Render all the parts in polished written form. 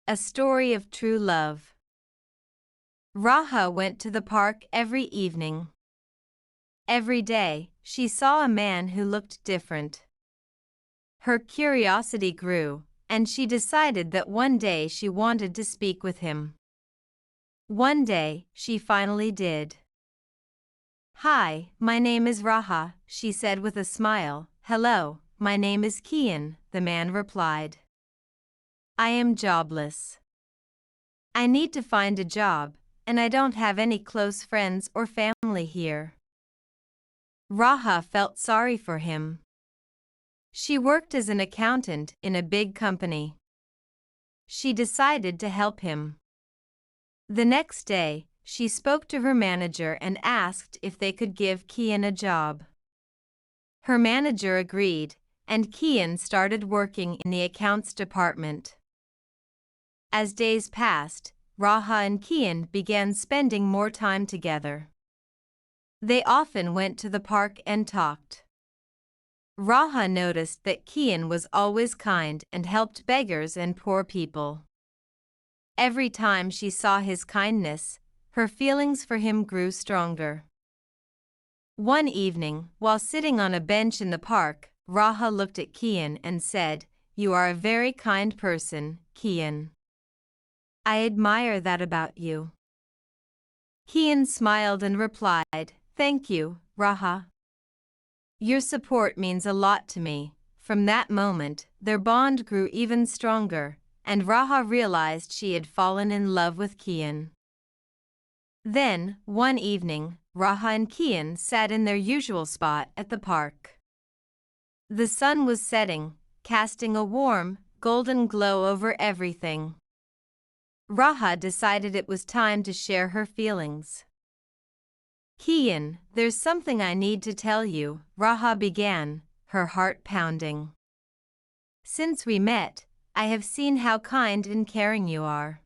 A story of true love. Raha went to the park every evening. Every day, she saw a man who looked different. Her curiosity grew, and she decided that one day she wanted to speak with him. One day, she finally did. "Hi, my name is Raha," she said with a smile. "Hello, my name is Kian," the man replied. "I am jobless. I need to find a job, and I don't have any close friends or family here." Raha felt sorry for him. She worked as an accountant in a big company. She decided to help him. The next day, she spoke to her manager and asked if they could give Kian a job. Her manager agreed, and Kian started working in the accounts department. As days passed, Raha and Kian began spending more time together. They often went to the park and talked. Raha noticed that Kian was always kind and helped beggars and poor people. Every time she saw his kindness, her feelings for him grew stronger. One evening, while sitting on a bench in the park, Raha looked at Kian and said, "You are a very kind person, Kian. I admire that about you." Kian smiled and replied, "Thank you, Raha. Your support means a lot to me." From that moment, their bond grew even stronger, and Raha realized she had fallen in love with Kian. Then, one evening, Raha and Kian sat in their usual spot at the park. The sun was setting, casting a warm, golden glow over everything. Raha decided it was time to share her feelings. "Kian, there's something I need to tell you," Raha began, her heart pounding. "Since we met, I have seen how kind and caring you are.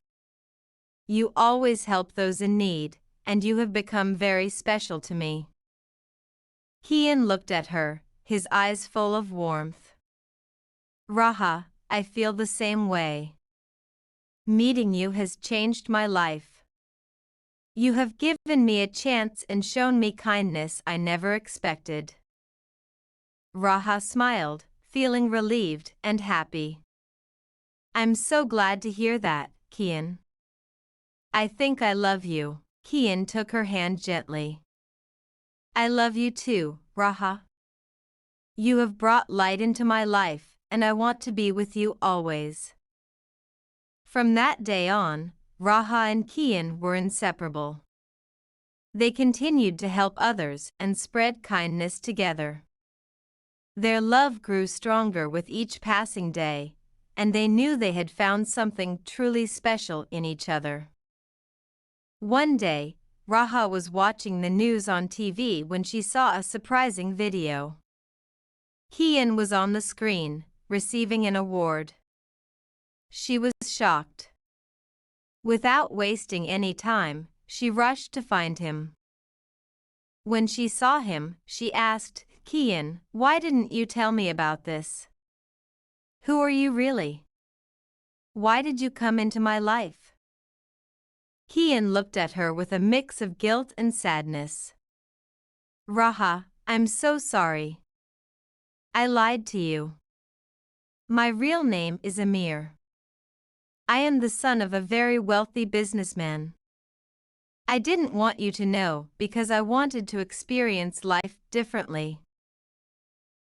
You always help those in need, and you have become very special to me." Kian looked at her, his eyes full of warmth. "Raha, I feel the same way. Meeting you has changed my life. You have given me a chance and shown me kindness I never expected." Raha smiled, feeling relieved and happy. "I'm so glad to hear that, Kian. I think I love you." Kian took her hand gently. "I love you too, Raha. You have brought light into my life, and I want to be with you always." From that day on, Raha and Kian were inseparable. They continued to help others and spread kindness together. Their love grew stronger with each passing day, and they knew they had found something truly special in each other. One day, Raha was watching the news on TV when she saw a surprising video. Kian was on the screen, receiving an award. She was shocked. Without wasting any time, she rushed to find him. When she saw him, she asked, "Kian, why didn't you tell me about this? Who are you really? Why did you come into my life?" Kian looked at her with a mix of guilt and sadness. "Raha, I'm so sorry. I lied to you. My real name is Amir. I am the son of a very wealthy businessman. I didn't want you to know because I wanted to experience life differently.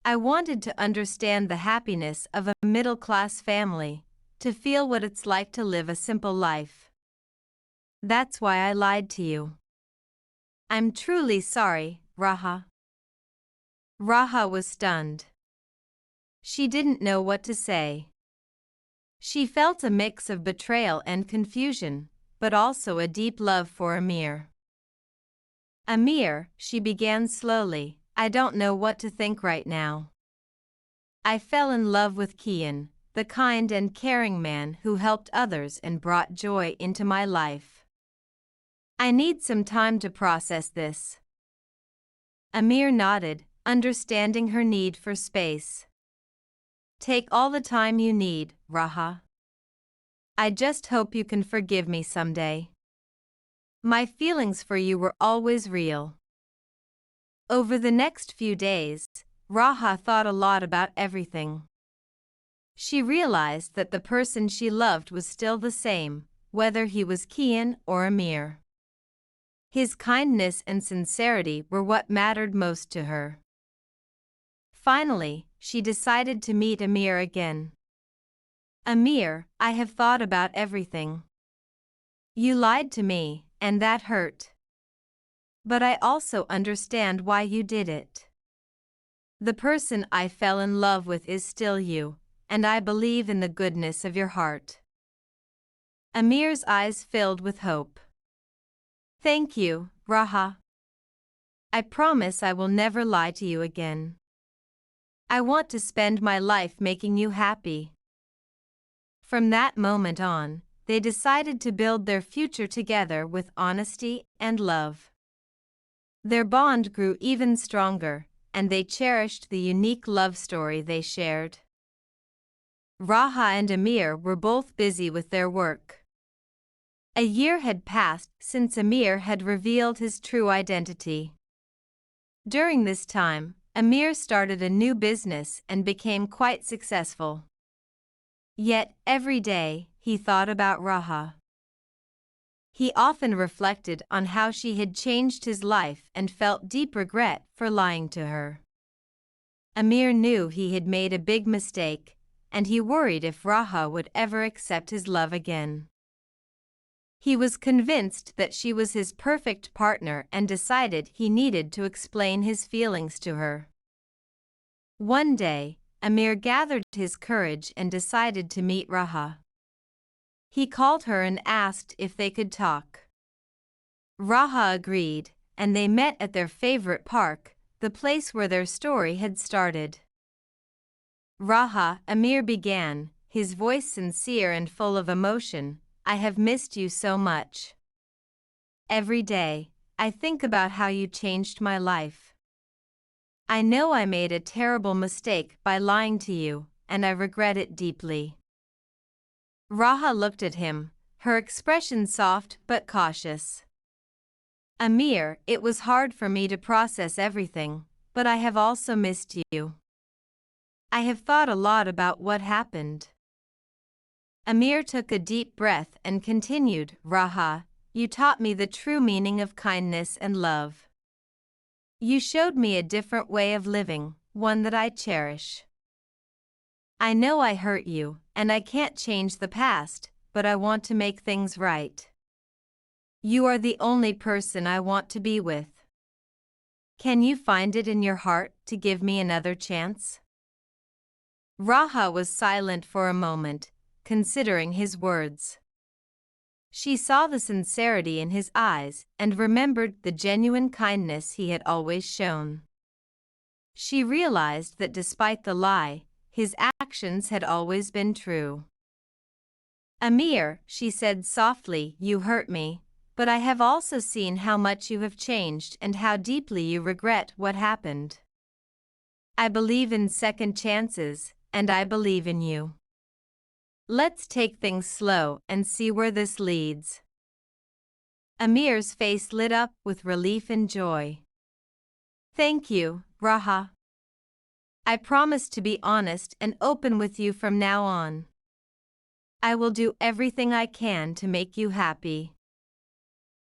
I wanted to understand the happiness of a middle-class family, to feel what it's like to live a simple life. That's why I lied to you. I'm truly sorry, Raha." Raha was stunned. She didn't know what to say. She felt a mix of betrayal and confusion, but also a deep love for Amir. "Amir," she began slowly, "I don't know what to think right now. I fell in love with Kian, the kind and caring man who helped others and brought joy into my life. I need some time to process this." Amir nodded, understanding her need for space. "Take all the time you need, Raha. I just hope you can forgive me someday. My feelings for you were always real. Over the next few days, Raha thought a lot about everything. She realized that the person she loved was still the same, whether he was Kian or Amir. His kindness and sincerity were what mattered most to her. Finally, she decided to meet Amir again. Amir, I have thought about everything. You lied to me, and that hurt. But I also understand why you did it. The person I fell in love with is still you, and I believe in the goodness of your heart. Amir's eyes filled with hope. Thank you, Raha. I promise I will never lie to you again. I want to spend my life making you happy. From that moment on, they decided to build their future together with honesty and love. Their bond grew even stronger, and they cherished the unique love story they shared. Raha and Amir were both busy with their work. A year had passed since Amir had revealed his true identity. During this time, Amir started a new business and became quite successful. Yet, every day, he thought about Raha. He often reflected on how she had changed his life and felt deep regret for lying to her. Amir knew he had made a big mistake, and he worried if Raha would ever accept his love again. He was convinced that she was his perfect partner and decided he needed to explain his feelings to her. One day, Amir gathered his courage and decided to meet Raha. He called her and asked if they could talk. Raha agreed, and they met at their favorite park, the place where their story had started. Raha, Amir began, his voice sincere and full of emotion. I have missed you so much. Every day, I think about how you changed my life. I know I made a terrible mistake by lying to you, and I regret it deeply. Raha looked at him, her expression soft but cautious. Amir, it was hard for me to process everything, but I have also missed you. I have thought a lot about what happened. Amir took a deep breath and continued, Raha, you taught me the true meaning of kindness and love. You showed me a different way of living, one that I cherish. I know I hurt you, and I can't change the past, but I want to make things right. You are the only person I want to be with. Can you find it in your heart to give me another chance? Raha was silent for a moment, considering his words. She saw the sincerity in his eyes and remembered the genuine kindness he had always shown. She realized that despite the lie, his actions had always been true. Amir, she said softly, you hurt me, but I have also seen how much you have changed and how deeply you regret what happened. I believe in second chances, and I believe in you. Let's take things slow and see where this leads. Amir's face lit up with relief and joy. Thank you, Raha. I promise to be honest and open with you from now on. I will do everything I can to make you happy.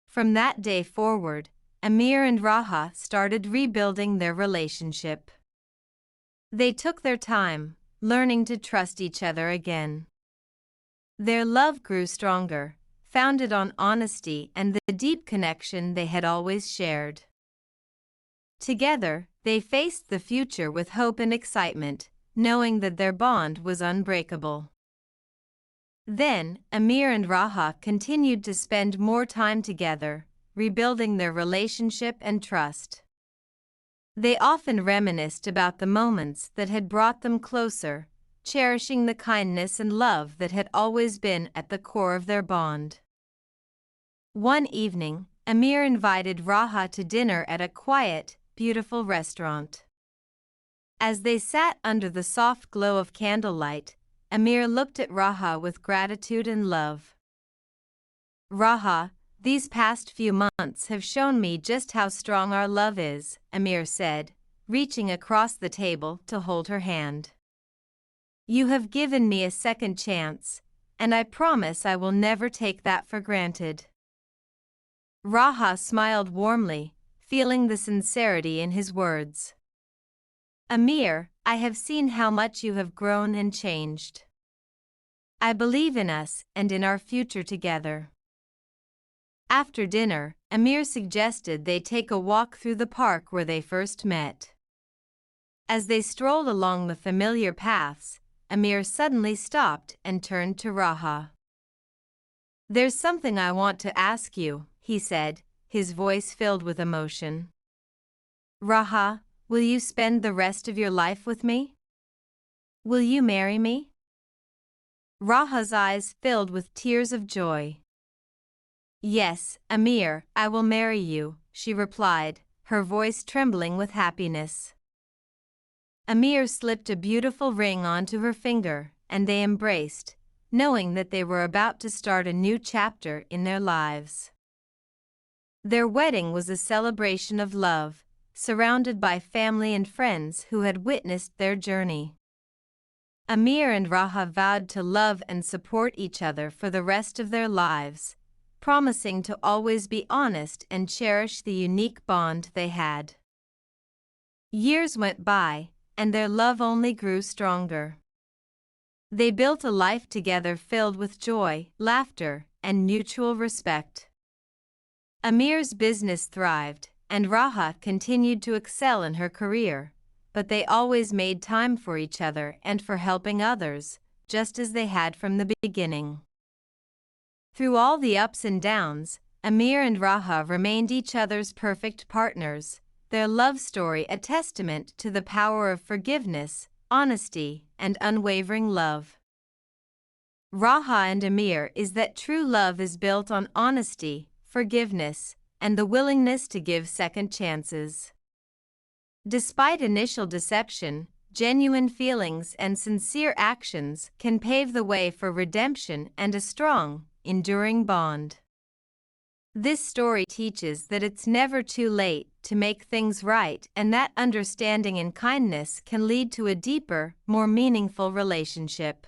From that day forward, Amir and Raha started rebuilding their relationship. They took their time, learning to trust each other again. Their love grew stronger, founded on honesty and the deep connection they had always shared. Together, they faced the future with hope and excitement, knowing that their bond was unbreakable. Then, Amir and Raha continued to spend more time together, rebuilding their relationship and trust. They often reminisced about the moments that had brought them closer, cherishing the kindness and love that had always been at the core of their bond. One evening, Amir invited Raha to dinner at a quiet, beautiful restaurant. As they sat under the soft glow of candlelight, Amir looked at Raha with gratitude and love. Raha, these past few months have shown me just how strong our love is, Amir said, reaching across the table to hold her hand. You have given me a second chance, and I promise I will never take that for granted. Raha smiled warmly, feeling the sincerity in his words. Amir, I have seen how much you have grown and changed. I believe in us and in our future together. After dinner, Amir suggested they take a walk through the park where they first met. As they strolled along the familiar paths, Amir suddenly stopped and turned to Raha. There's something I want to ask you, he said, his voice filled with emotion. Raha, will you spend the rest of your life with me? Will you marry me? Raha's eyes filled with tears of joy. Yes, Amir, I will marry you, she replied, her voice trembling with happiness. Amir slipped a beautiful ring onto her finger, and they embraced, knowing that they were about to start a new chapter in their lives. Their wedding was a celebration of love, surrounded by family and friends who had witnessed their journey. Amir and Raha vowed to love and support each other for the rest of their lives, promising to always be honest and cherish the unique bond they had. Years went by, and their love only grew stronger. They built a life together filled with joy, laughter, and mutual respect. Amir's business thrived, and Raha continued to excel in her career, but they always made time for each other and for helping others, just as they had from the beginning. Through all the ups and downs, Amir and Raha remained each other's perfect partners, their love story a testament to the power of forgiveness, honesty, and unwavering love. Raha and Amir is that true love is built on honesty, forgiveness, and the willingness to give second chances. Despite initial deception, genuine feelings and sincere actions can pave the way for redemption and a strong, enduring bond. This story teaches that it's never too late to make things right and that understanding and kindness can lead to a deeper, more meaningful relationship.